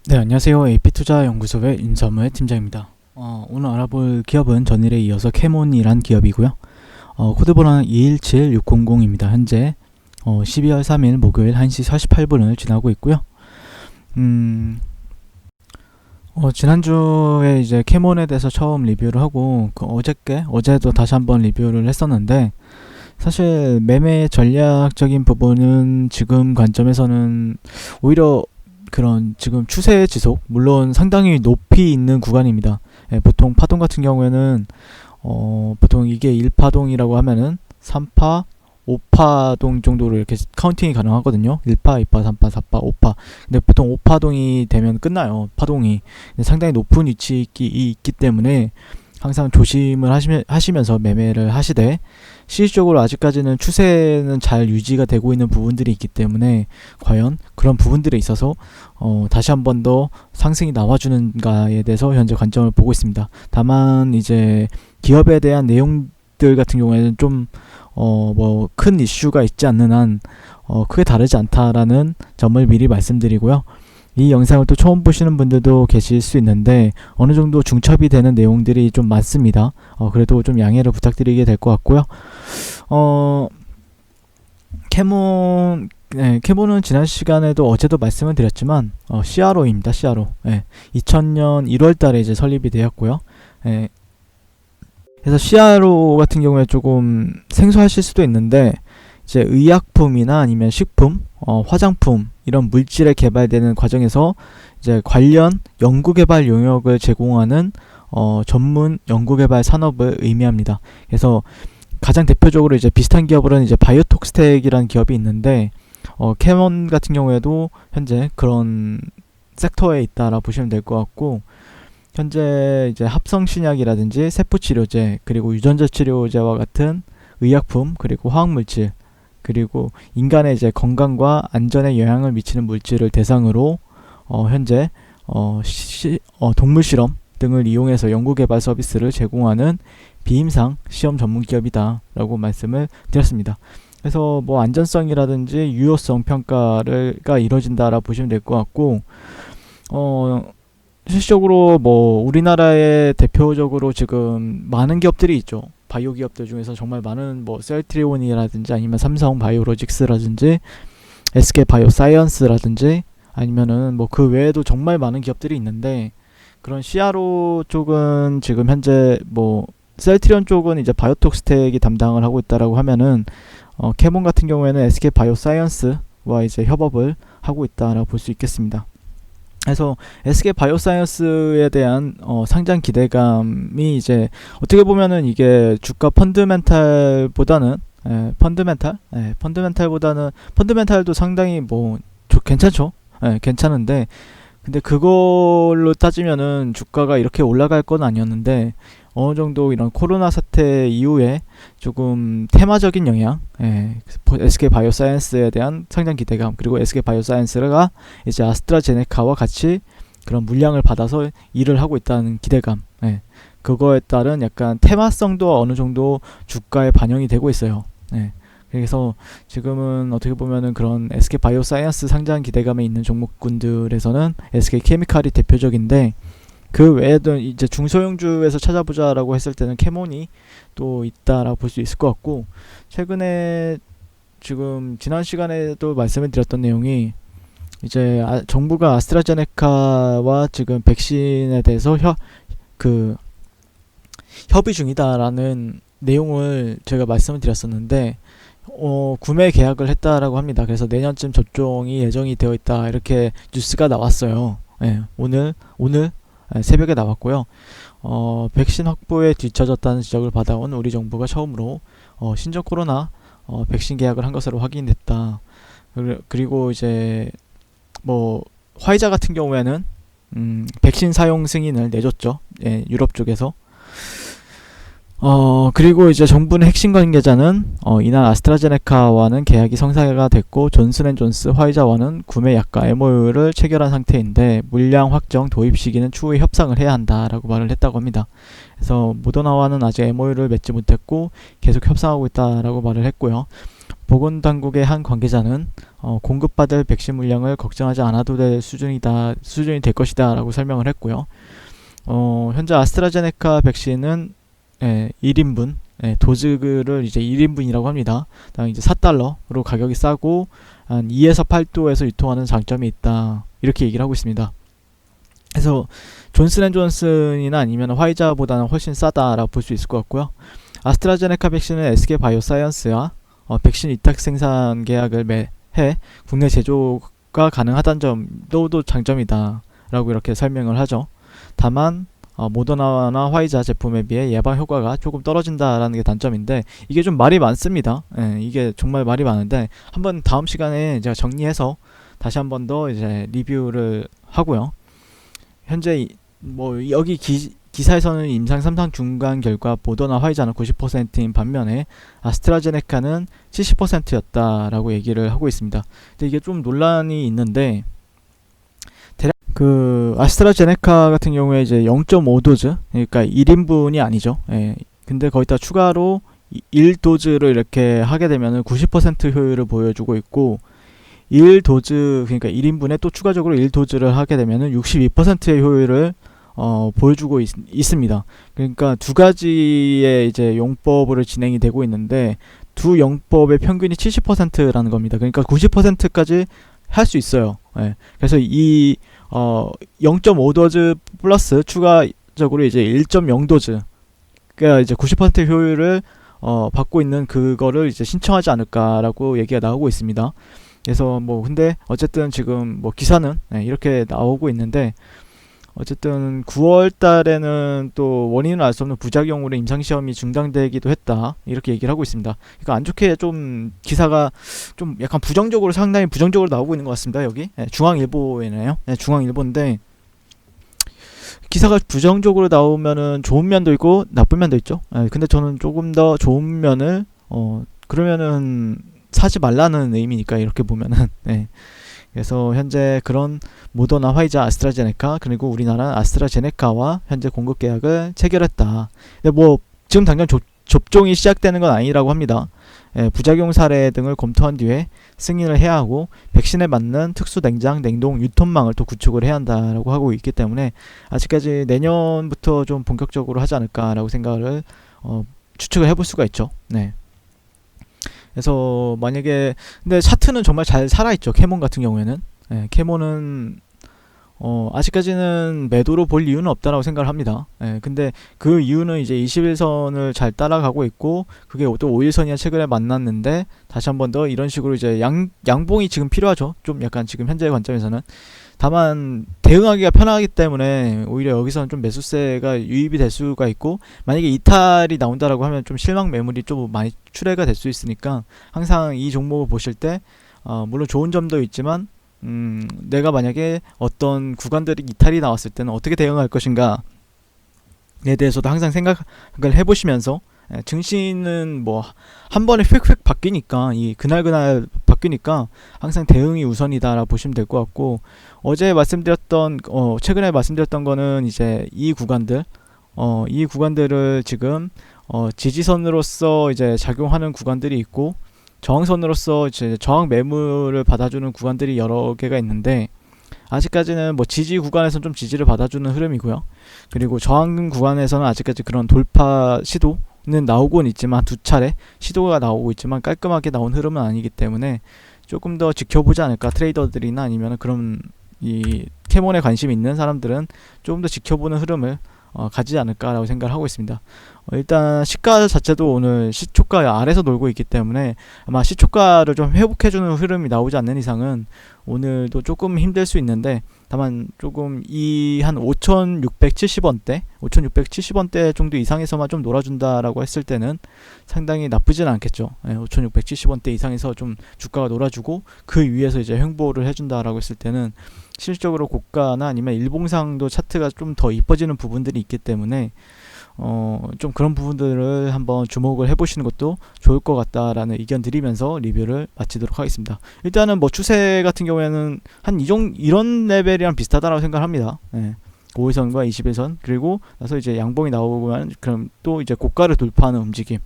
네, 안녕하세요. AP투자연구소의 윤서무의 팀장입니다. 오늘 알아볼 기업은 전일에 이어서 캐몬이란 기업이고요. 코드번호는 217600입니다. 현재 12월 3일 목요일 1시 48분을 지나고 있고요. 지난주에 이제 캐몬에 대해서 처음 리뷰를 하고 어제도 다시 한번 리뷰를 했었는데, 사실 매매 전략적인 부분은 지금 관점에서는 오히려 그런 지금 추세 지속, 물론 상당히 높이 있는 구간입니다. 보통 파동 같은 경우에는 보통 이게 1파동이라고 하면은 3파, 5파동 정도로 이렇게 카운팅이 가능하거든요. 1파, 2파, 3파, 4파, 5파. 근데 보통 5파동이 되면 끝나요. 파동이. 근데 상당히 높은 위치에 있기 때문에 항상 조심을 하시면서 매매를 하시되, 실질적으로 아직까지는 추세는 잘 유지가 되고 있는 부분들이 있기 때문에 과연 그런 부분들에 있어서 다시 한 번 더 상승이 나와주는가에 대해서 현재 관점을 보고 있습니다. 다만 이제 기업에 대한 내용들 같은 경우에는 좀 큰 이슈가 있지 않는 한 크게 다르지 않다라는 점을 미리 말씀드리고요. 이 영상을 또 처음 보시는 분들도 계실 수 있는데 어느 정도 중첩이 되는 내용들이 좀 많습니다. 그래도 좀 양해를 부탁드리게 될 것 같고요. 캐몬은 지난 시간에도 어제도 말씀을 드렸지만 CRO입니다. CRO. 2000년 1월달에 이제 설립이 되었고요. 그래서 CRO 같은 경우에 조금 생소하실 수도 있는데, 이제 의약품이나 아니면 식품, 화장품 이런 물질에 개발되는 과정에서 이제 관련 연구개발 용역을 제공하는 전문 연구개발 산업을 의미합니다. 그래서 가장 대표적으로 이제 비슷한 기업으로는 이제 바이오톡스텍이라는 기업이 있는데, 캐몬 같은 경우에도 현재 그런 섹터에 있다라 보시면 될 것 같고, 현재 이제 합성신약이라든지 세포치료제, 그리고 유전자 치료제와 같은 의약품, 그리고 화학물질, 그리고 인간의 이제 건강과 안전에 영향을 미치는 물질을 대상으로 현재 동물 실험 등을 이용해서 연구개발 서비스를 제공하는 비임상 시험 전문 기업이다라고 말씀을 드렸습니다. 그래서 뭐 안전성이라든지 유효성 평가가 이루어진다라 보시면 될 것 같고, 실질적으로 뭐 우리나라에 대표적으로 지금 많은 기업들이 있죠. 바이오 기업들 중에서 정말 많은 뭐 셀트리온이라든지 아니면 삼성 바이오로직스라든지 SK 바이오사이언스라든지 아니면은 뭐 그 외에도 정말 많은 기업들이 있는데, 그런 CRO 쪽은 지금 현재 뭐 셀트리온 쪽은 이제 바이오톡스텍이 담당을 하고 있다라고 하면은 캐몬 같은 경우에는 SK 바이오사이언스와 이제 협업을 하고 있다라고 볼 수 있겠습니다. 그래서 SK 바이오사이언스에 대한 상장 기대감이 이제 어떻게 보면은 이게 주가 펀드멘탈보다는 펀드멘탈도 상당히 뭐 괜찮죠. 괜찮은데, 근데 그걸로 따지면은 주가가 이렇게 올라갈 건 아니었는데, 어느 정도 이런 코로나 사태 이후에 조금 테마적인 영향, SK 바이오사이언스에 대한 상장 기대감, 그리고 SK 바이오사이언스가 이제 아스트라제네카와 같이 그런 물량을 받아서 일을 하고 있다는 기대감, 그거에 따른 약간 테마성도 어느 정도 주가에 반영이 되고 있어요. 그래서 지금은 어떻게 보면은 그런 SK 바이오사이언스 상장 기대감에 있는 종목군들에서는 SK 케미칼이 대표적인데, 그 외에도 이제 중소형주에서 찾아보자라고 했을 때는 캐몬이 또 있다라고 볼 수 있을 것 같고, 최근에 지금 지난 시간에도 말씀을 드렸던 내용이 이제 정부가 아스트라제네카와 지금 백신에 대해서 협의 중이다라는 내용을 제가 말씀을 드렸었는데, 구매 계약을 했다라고 합니다. 그래서 내년쯤 접종이 예정이 되어 있다, 이렇게 뉴스가 나왔어요. 오늘 새벽에 나왔고요. 백신 확보에 뒤처졌다는 지적을 받아온 우리 정부가 처음으로 신종 코로나 백신 계약을 한 것으로 확인됐다. 그리고 이제 뭐 화이자 같은 경우에는 백신 사용 승인을 내줬죠. 유럽 쪽에서. 그리고 이제 정부는 핵심 관계자는 이날 아스트라제네카와는 계약이 성사가 됐고 존슨앤존스 화이자와는 구매 약관 MOU를 체결한 상태인데 물량 확정 도입 시기는 추후에 협상을 해야 한다라고 말을 했다고 합니다. 그래서 모더나와는 아직 MOU를 맺지 못했고 계속 협상하고 있다라고 말을 했고요. 보건당국의 한 관계자는 공급받을 백신 물량을 걱정하지 않아도 될 수준이 될 것이다 라고 설명을 했고요. 현재 아스트라제네카 백신은 1인분 도즈를 이제 1인분이라고 합니다. 다음 이제 $4로 가격이 싸고 한 2에서 8도에서 유통하는 장점이 있다. 이렇게 얘기를 하고 있습니다. 그래서 존슨앤존슨이나 아니면 화이자보다는 훨씬 싸다라고 볼 수 있을 것 같고요. 아스트라제네카 백신은 SK 바이오사이언스와 백신 위탁 생산 계약을 매해 국내 제조가 가능하다는 점도 장점이다 라고 이렇게 설명을 하죠. 다만 모더나나 화이자 제품에 비해 예방 효과가 조금 떨어진다라는 게 단점인데, 이게 좀 말이 많습니다. 이게 정말 말이 많은데 한번 다음 시간에 제가 정리해서 다시 한 번 더 이제 리뷰를 하고요. 현재 뭐 여기 기사에서는 임상 3상 중간 결과 모더나 화이자는 90%인 반면에 아스트라제네카는 70%였다라고 얘기를 하고 있습니다. 근데 이게 좀 논란이 있는데, 대략 그 아스트라제네카 같은 경우에 이제 0.5도즈, 그러니까 1인분이 아니죠. 근데 거기다 추가로 1도즈를 이렇게 하게 되면 90% 효율을 보여주고 있고, 1도즈, 그러니까 1인분에 또 추가적으로 1도즈를 하게 되면 62%의 효율을 보여주고 있습니다. 그러니까 두 가지의 이제 용법으로 진행이 되고 있는데, 두 용법의 평균이 70%라는 겁니다. 그러니까 90%까지 할 수 있어요. 그래서 이 0.5도즈 플러스 추가적으로 이제 1.0도즈, 그러니까 이제 90% 효율을 받고 있는 그거를 이제 신청하지 않을까라고 얘기가 나오고 있습니다. 그래서 뭐 근데 어쨌든 지금 뭐 기사는 이렇게 나오고 있는데, 어쨌든 9월 달에는 또 원인을 알 수 없는 부작용으로 임상시험이 중단되기도 했다, 이렇게 얘기를 하고 있습니다. 그러니까 안 좋게 좀 기사가 좀 약간 부정적으로, 상당히 부정적으로 나오고 있는 것 같습니다. 여기 중앙일보에네요. 중앙일보인데, 기사가 부정적으로 나오면은 좋은 면도 있고 나쁜 면도 있죠. 근데 저는 조금 더 좋은 면을 그러면은 사지 말라는 의미니까, 이렇게 보면은. 그래서 현재 그런 모더나, 화이자, 아스트라제네카, 그리고 우리나라 아스트라제네카와 현재 공급 계약을 체결했다. 근데 뭐 지금 당장 접종이 시작되는 건 아니라고 합니다. 부작용 사례 등을 검토한 뒤에 승인을 해야 하고, 백신에 맞는 특수 냉장, 냉동, 유통망을 또 구축을 해야 한다라고 하고 있기 때문에 아직까지 내년부터 좀 본격적으로 하지 않을까라고 생각을 추측을 해볼 수가 있죠. 그래서 만약에, 근데 차트는 정말 잘 살아있죠. 캐몬 같은 경우에는. 캐몬은 아직까지는 매도로 볼 이유는 없다라고 생각을 합니다. 근데 그 이유는 이제 21선을 잘 따라가고 있고, 그게 또 5일선이나 최근에 만났는데, 다시 한 번 더 이런 식으로 이제 양봉이 지금 필요하죠. 좀 약간 지금 현재의 관점에서는. 다만 대응하기가 편하기 때문에 오히려 여기서는 좀 매수세가 유입이 될 수가 있고, 만약에 이탈이 나온다라고 하면 좀 실망 매물이 좀 많이 출회가 될 수 있으니까, 항상 이 종목을 보실 때 물론 좋은 점도 있지만 내가 만약에 어떤 구간들이 이탈이 나왔을 때는 어떻게 대응할 것인가에 대해서도 항상 생각을 해보시면서, 증시는 뭐 한 번에 휙휙 바뀌니까, 이 그날 바뀌니까 항상 대응이 우선이다라고 보시면 될 것 같고, 어제 말씀드렸던 최근에 말씀드렸던 거는 이제 이 구간들을 지금 지지선으로서 이제 작용하는 구간들이 있고, 저항선으로서 이제 저항 매물을 받아주는 구간들이 여러 개가 있는데, 아직까지는 뭐 지지 구간에서는 좀 지지를 받아주는 흐름이고요. 그리고 저항 구간에서는 아직까지 그런 돌파 시도는 나오곤 있지만, 두 차례 시도가 나오고 있지만 깔끔하게 나온 흐름은 아니기 때문에 조금 더 지켜보지 않을까. 트레이더들이나 아니면 그런 이 캐몬에 관심 있는 사람들은 조금 더 지켜보는 흐름을 가지지 않을까라고 생각을 하고 있습니다. 일단 시가 자체도 오늘 시초가 아래서 놀고 있기 때문에 아마 시초가를 좀 회복해주는 흐름이 나오지 않는 이상은 오늘도 조금 힘들 수 있는데, 다만 조금 이 한 5,670원대 정도 이상에서만 좀 놀아준다라고 했을 때는 상당히 나쁘진 않겠죠. 5,670원대 이상에서 좀 주가가 놀아주고, 그 위에서 이제 횡보를 해준다라고 했을 때는 실질적으로 고가나 아니면 일봉상도 차트가 좀 더 이뻐지는 부분들이 있기 때문에 좀 그런 부분들을 한번 주목을 해보시는 것도 좋을 것 같다라는 의견 드리면서 리뷰를 마치도록 하겠습니다. 일단은 뭐 추세 같은 경우에는 한 이런 레벨이랑 비슷하다라고 생각합니다. 5일선과 21선, 그리고 나서 이제 양봉이 나오면 그럼 또 이제 고가를 돌파하는 움직임,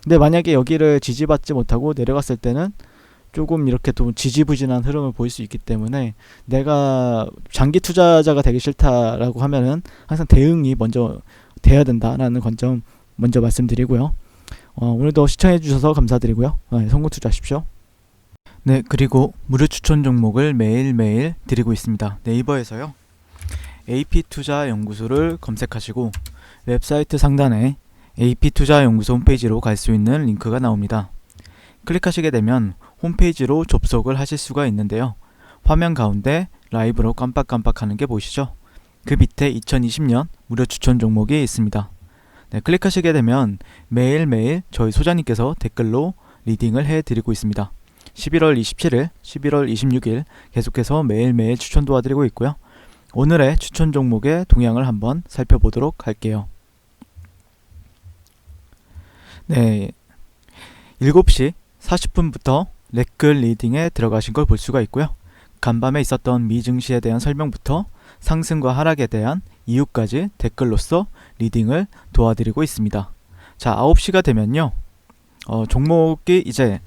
근데 만약에 여기를 지지받지 못하고 내려갔을 때는 조금 이렇게 좀 지지부진한 흐름을 보일 수 있기 때문에 내가 장기 투자자가 되기 싫다라고 하면은 항상 대응이 먼저 돼야 된다라는 관점 먼저 말씀드리고요. 오늘도 시청해 주셔서 감사드리고요. 성공 투자하십시오. 네, 그리고 무료 추천 종목을 매일매일 드리고 있습니다. 네이버에서요. AP투자연구소를 검색하시고 웹사이트 상단에 AP투자연구소 홈페이지로 갈 수 있는 링크가 나옵니다. 클릭하시게 되면 홈페이지로 접속을 하실 수가 있는데요. 화면 가운데 라이브로 깜빡깜빡하는 게 보이시죠? 그 밑에 2020년 무료 추천 종목이 있습니다. 네, 클릭하시게 되면 매일매일 저희 소장님께서 댓글로 리딩을 해드리고 있습니다. 11월 27일, 11월 26일 계속해서 매일매일 추천 도와드리고 있고요. 오늘의 추천 종목의 동향을 한번 살펴보도록 할게요. 네, 7시 40분부터 레클 리딩에 들어가신 걸 볼 수가 있고요. 간밤에 있었던 미 증시에 대한 설명부터 상승과 하락에 대한 이유까지 댓글로서 리딩을 도와드리고 있습니다. 자, 9시가 되면요. 종목이 이제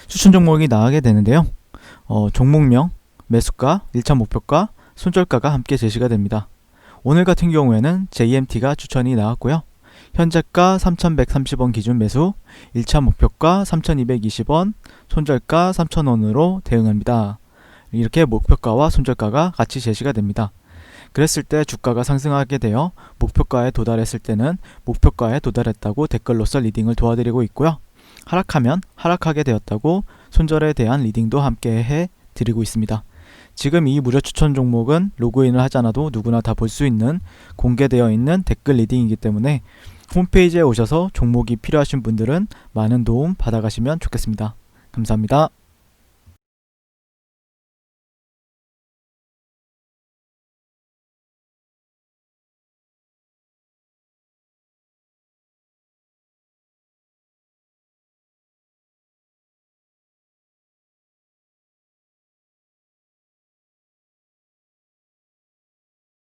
추천 종목이 나가게 되는데요. 종목명, 매수가, 1차 목표가, 손절가가 함께 제시가 됩니다. 오늘 같은 경우에는 JMT가 추천이 나왔고요. 현재가 3,130원 기준 매수, 1차 목표가 3,220원, 손절가 3,000원으로 대응합니다. 이렇게 목표가와 손절가가 같이 제시가 됩니다. 그랬을 때 주가가 상승하게 되어 목표가에 도달했을 때는 목표가에 도달했다고 댓글로서 리딩을 도와드리고 있고요. 하락하면 하락하게 되었다고 손절에 대한 리딩도 함께 해드리고 있습니다. 지금 이 무료 추천 종목은 로그인을 하지 않아도 누구나 다 볼 수 있는 공개되어 있는 댓글 리딩이기 때문에 홈페이지에 오셔서 종목이 필요하신 분들은 많은 도움 받아가시면 좋겠습니다. 감사합니다.